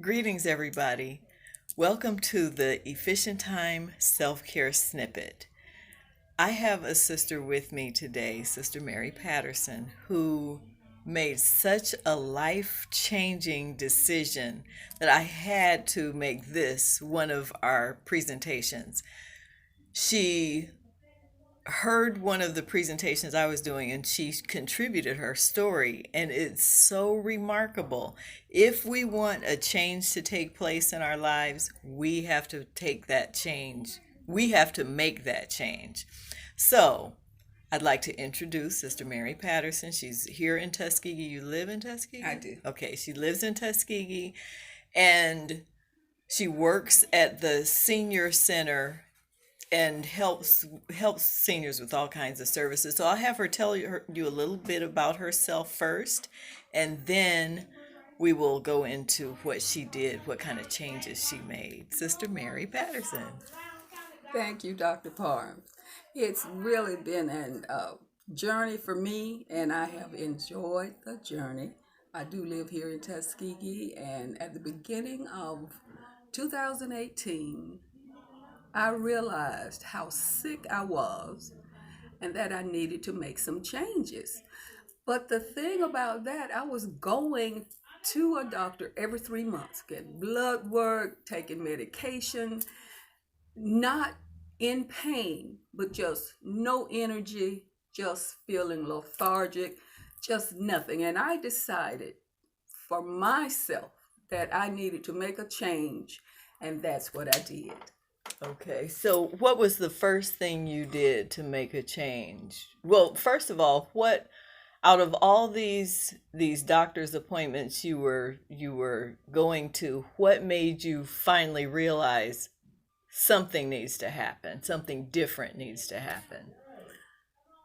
Greetings, everybody. Welcome to the Efficient Time Self-Care Snippet. I have a sister with me today, Sister Mary Patterson, who made such a life-changing decision that I had to make this one of our presentations. She heard one of the presentations I was doing and she contributed her story, and it's so remarkable. If we want a change to take place in our lives, we have to take that change. We have to make that change. So, I'd like to introduce Sister Mary Patterson. She's here in Tuskegee. You live in Tuskegee? I do. Okay, she lives in Tuskegee and she works at the senior center and helps seniors with all kinds of services. So I'll have her tell you a little bit about herself first, and then we will go into what she did, what kind of changes she made. Sister Mary Patterson. Thank you, Dr. Parham. It's really been a journey for me, and I have enjoyed the journey. I do live here in Tuskegee, and at the beginning of 2018, I realized how sick I was and that I needed to make some changes. But the thing about that, I was going to a doctor every 3 months, getting blood work, taking medication, not in pain, but just no energy, just feeling lethargic, just nothing. And I decided for myself that I needed to make a change, and that's what I did. Okay, so what was the first thing you did to make a change? Well, first of all, what out of all these doctor's appointments you were going to, what made you finally realize something needs to happen, something different needs to happen?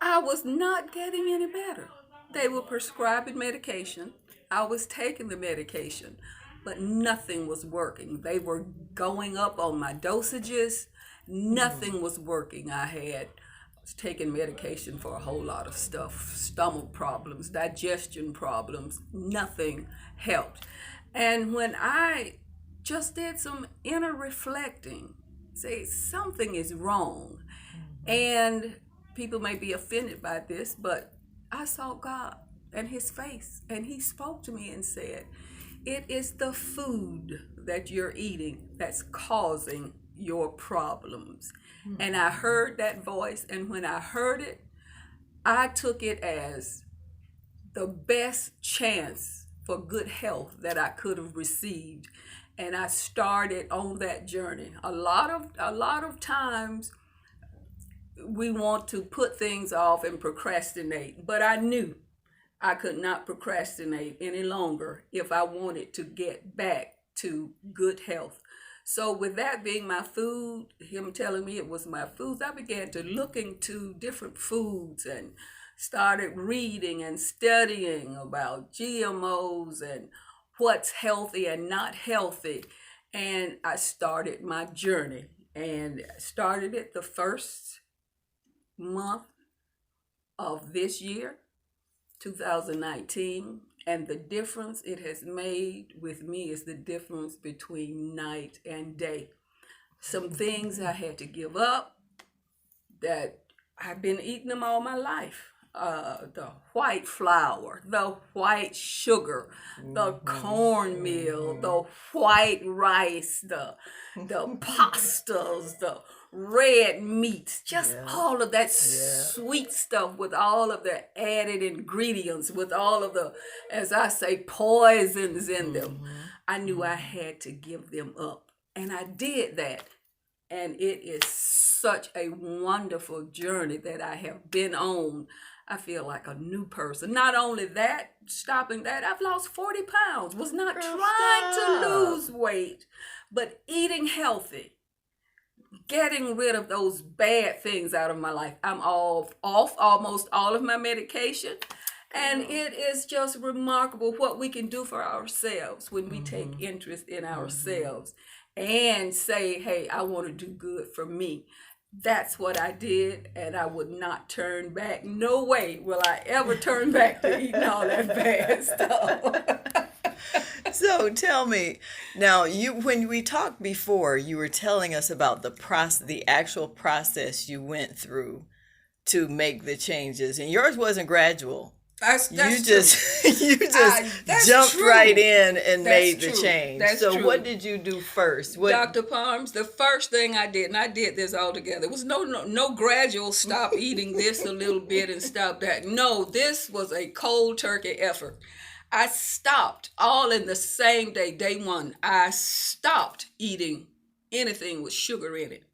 I was not getting any better. They were prescribing medication. I was taking the medication, but nothing was working. They were going up on my dosages. Nothing was working. I was taking medication for a whole lot of stuff, stomach problems, digestion problems. Nothing helped. And when I just did some inner reflecting, say something is wrong, and people may be offended by this, but I saw God and his face, and he spoke to me and said, it is the food that you're eating that's causing your problems. And I heard that voice, and when I heard it, I took it as the best chance for good health that I could have received. And I started on that journey. A lot of times we want to put things off and procrastinate, but I knew I could not procrastinate any longer if I wanted to get back to good health. So with that being my food, him telling me it was my foods, I began to look into different foods and started reading and studying about GMOs and what's healthy and not healthy. And I started my journey, and started it the first month of this year, 2019, and the difference it has made with me is the difference between night and day. Some things I had to give up that I've been eating them all my life. The white flour, the white sugar, the cornmeal, the white rice, the pastas, the red meats, just Yeah. all of that Yeah. sweet stuff with all of the added ingredients, with all of the, as I say, poisons in them. I knew I had to give them up. And I did that. And it is such a wonderful journey that I have been on. I feel like a new person. Not only that, stopping that, I've lost 40 pounds. Was not Girl, trying to stop. lose weight, but eating healthy, getting rid of those bad things out of my life. I'm off almost all of my medication. And it is just remarkable what we can do for ourselves when we take interest in ourselves and say, hey, I want to do good for me. That's what I did, and I would not turn back. No way will I ever turn back to eating all that bad stuff. So tell me now, you when we talked before, you were telling us about the actual process you went through to make the changes, and yours wasn't gradual. You That's true. just you just That's jumped right true. in and That's made the true. change. That's So what true. did you do first? What Dr. Palms, the first thing I did, and I did this all together, was no gradual stop eating this a little bit and stop that. No, this was a cold turkey effort. I stopped all in the same day, day one. I stopped eating anything with sugar in it.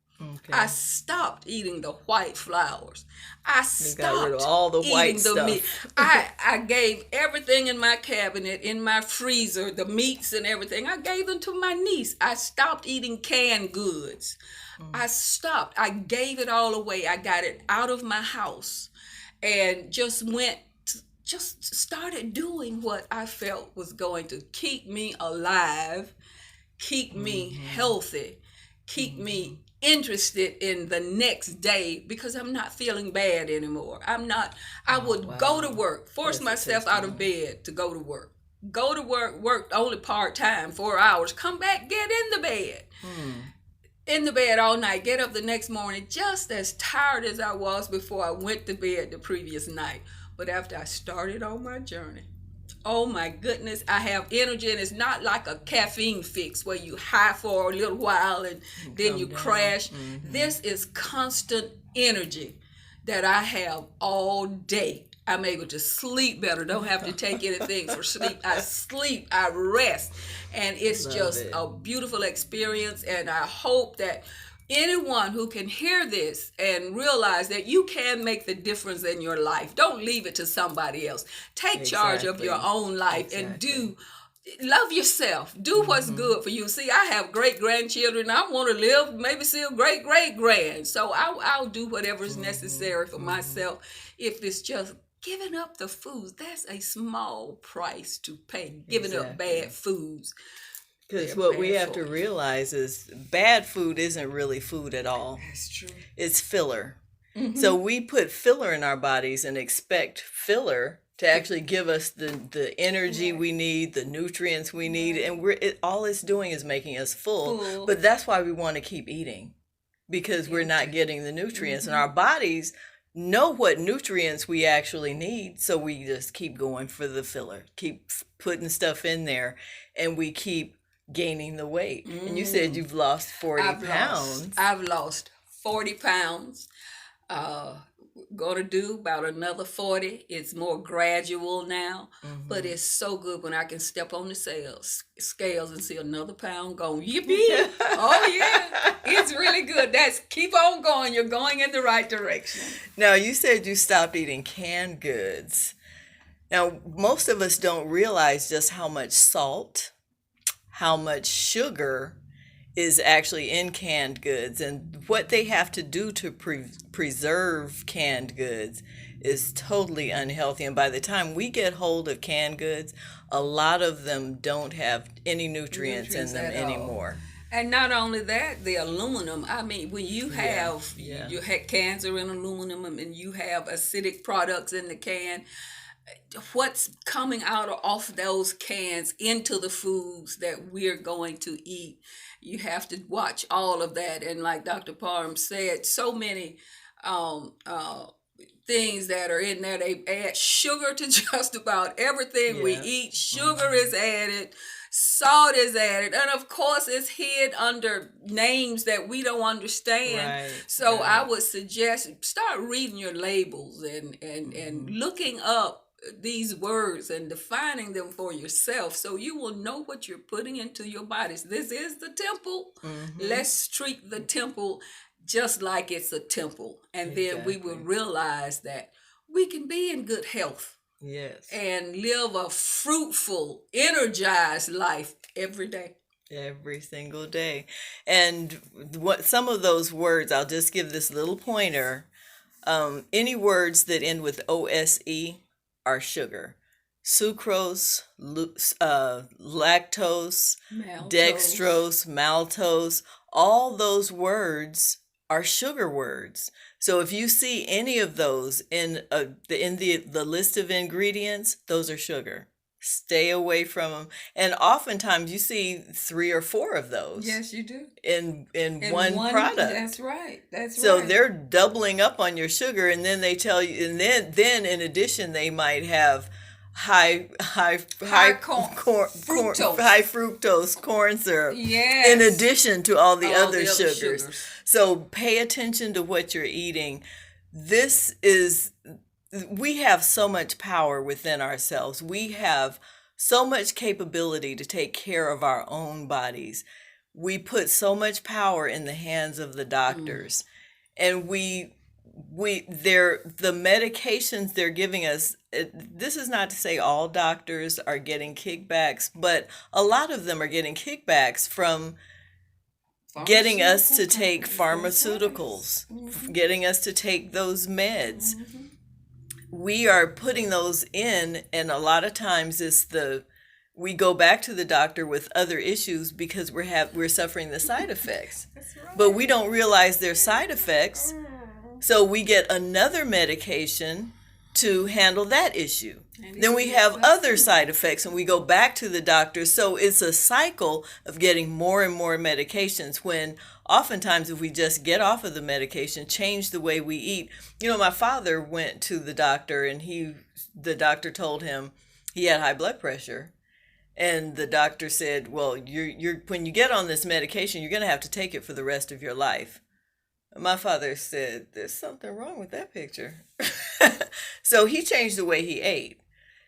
I okay. stopped eating the white flours. I You got rid of stopped all the white eating the meat. stuff. I gave everything in my cabinet, in my freezer, the meats and everything. I gave them to my niece. I stopped eating canned goods. I stopped. I gave it all away. I got it out of my house and just started doing what I felt was going to keep me alive, keep me healthy, keep me interested in the next day because I'm not feeling bad anymore. I Oh would go to wow. work, force That's a myself out of testimony. bed to go to work. Go to work, work only part time, 4 hours, come back, get in the bed. Hmm. In the bed all night, get up the next morning just as tired as I was before I went to bed the previous night. But after I started on my journey, oh my goodness, I have energy, and it's not like a caffeine fix where you high for a little while and then Come you down. crash. This is constant energy that I have all day. I'm able to sleep better, don't have to take anything for sleep. I sleep, I rest, and it's Love just it. a beautiful experience. And I hope that anyone who can hear this and realize that you can make the difference in your life, don't leave it to somebody else. Take charge of your Exactly. own life and Exactly. love yourself. Do what's Mm-hmm. good for you. See, I have great grandchildren. I want to live, maybe see a great grand. So I'll do whatever is Mm-hmm. necessary for Mm-hmm. myself. If it's just giving up the foods, that's a small price to pay. Giving up bad Exactly. foods, Because they're what we bad have to for you. realize is bad food isn't really food at all. That's true. It's filler. So Mm-hmm. we put filler in our bodies and expect filler to actually give us the energy Right. we need, the nutrients we need, Right. and all it's doing is making us full. Full. But that's why we want to keep eating because we're not Empty. getting the nutrients, and Mm-hmm. our bodies know what nutrients we actually need, so we just keep going for the filler, keep putting stuff in there, and we keep gaining the weight. And you said Mm. you've lost 40 pounds. I've lost 40 pounds. Uh, Gonna do about another 40. It's more gradual now, but Mm-hmm. it's so good when I can step on the scales and see another pound gone. Yippee! Oh yeah, it's really good. That's keep on going. You're going in the right direction. Now, you said you stopped eating canned goods. Now, most of us don't realize just how much salt, how much sugar is actually in canned goods, and what they have to do to preserve canned goods is totally unhealthy. And by the time we get hold of canned goods, a lot of them don't have any nutrients in Nutrients them at all. anymore. And not only that, the aluminum. I mean, when you Yeah, have yeah, you had cans are in aluminum and you have acidic products in the can, what's coming out of off those cans into the foods that we're going to eat. You have to watch all of that. And like Dr. Parham said, so many um, uh, things that are in there. They add sugar to just about everything we yeah. eat. Sugar Hmm. is added, salt is added, and of course it's hid under names that we don't understand. Right, So I right. would suggest start reading your labels and Hmm. looking up these words and defining them for yourself so you will know what you're putting into your bodies. This is the temple. Hmm. Let's treat the temple just like it's a temple. And then we will Exactly. realize that we can be in good health Yes. and live a fruitful, energized life every day. Every single day. And what some of those words, I'll just give this little pointer. Any words that end with OSE are sugar. Sucrose, lactose, Maltose. dextrose, maltose, all those words are sugar words. So if you see any of those in the list of ingredients, those are sugar. Stay away from them. And oftentimes you see 3 or 4 of those. Yes, you do. In one product. That's right. That's so right. they're doubling up on your sugar, and then they tell you, and then in addition they might have high fructose corn syrup. Yes. In addition to all the other sugars. sugars. So pay attention to what you're eating. We have so much power within ourselves. We have so much capability to take care of our own bodies. We put so much power in the hands of the doctors. And the medications they're giving us, this is not to say all doctors are getting kickbacks, but a lot of them are getting kickbacks from getting us to take pharmaceuticals, getting us to take those meds. We are putting those in, and a lot of times we go back to the doctor with other issues because we're suffering the side effects. That's right. But we don't realize their side effects. So we get another medication to handle that issue. Then we have other side effects, and we go back to the doctor. So it's a cycle of getting more and more medications, when oftentimes if we just get off of the medication, change the way we eat. My father went to the doctor, and the doctor told him he had high blood pressure. And the doctor said, well, you're when you get on this medication, you're going to have to take it for the rest of your life. My father said, there's something wrong with that picture. So he changed the way he ate.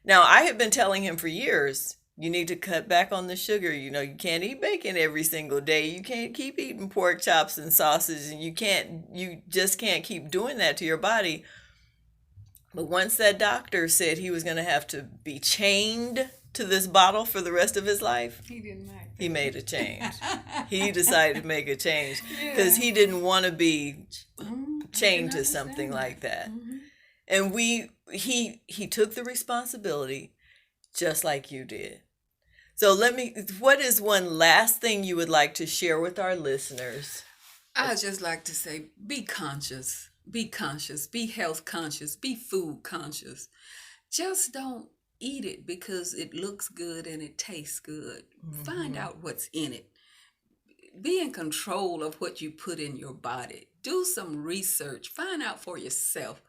Now, I have been telling him for years, you need to cut back on the sugar. You can't eat bacon every single day. You can't keep eating pork chops and sausage, and you just can't keep doing that to your body. But once that doctor said he was going to have to be chained to this bottle for the rest of his life, he made a change. He decided to make a change because he didn't want to be chained to something like that. And he took the responsibility just like you did. So what is one last thing you would like to share with our listeners? I'd just like to say, be conscious, be health conscious, be food conscious. Just don't eat it because it looks good and it tastes good. Find out what's in it. Be in control of what you put in your body. Do some research. Find out for yourself.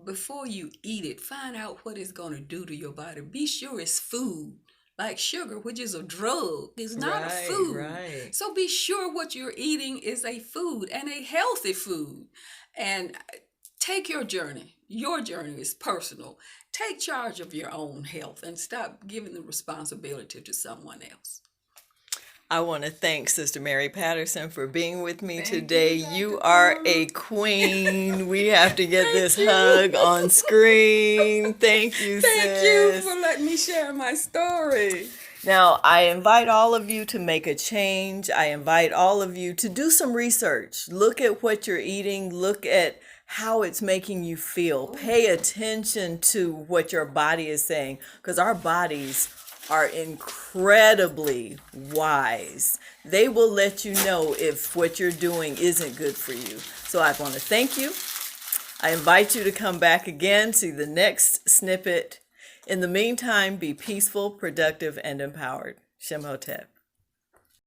Before you eat it, find out what it's going to do to your body. Be sure it's food. Like sugar, which is a drug, is not a food. Right. So be sure what you're eating is a food, and a healthy food. And take your journey. Your journey is personal. Take charge of your own health and stop giving the responsibility to someone else. I want to thank Sister Mary Patterson for being with me today. You are a queen. We have to get this hug on screen. Thank you, sis. Thank you for letting me share my story. Now, I invite all of you to make a change. I invite all of you to do some research. Look at what you're eating. Look at how it's making you feel. Pay attention to what your body is saying, because our bodies are incredibly wise. They will let you know if what you're doing isn't good for you. So I want to thank you. I invite you to come back again to the next snippet. In the meantime, be peaceful, productive, and empowered. Shem Hotep.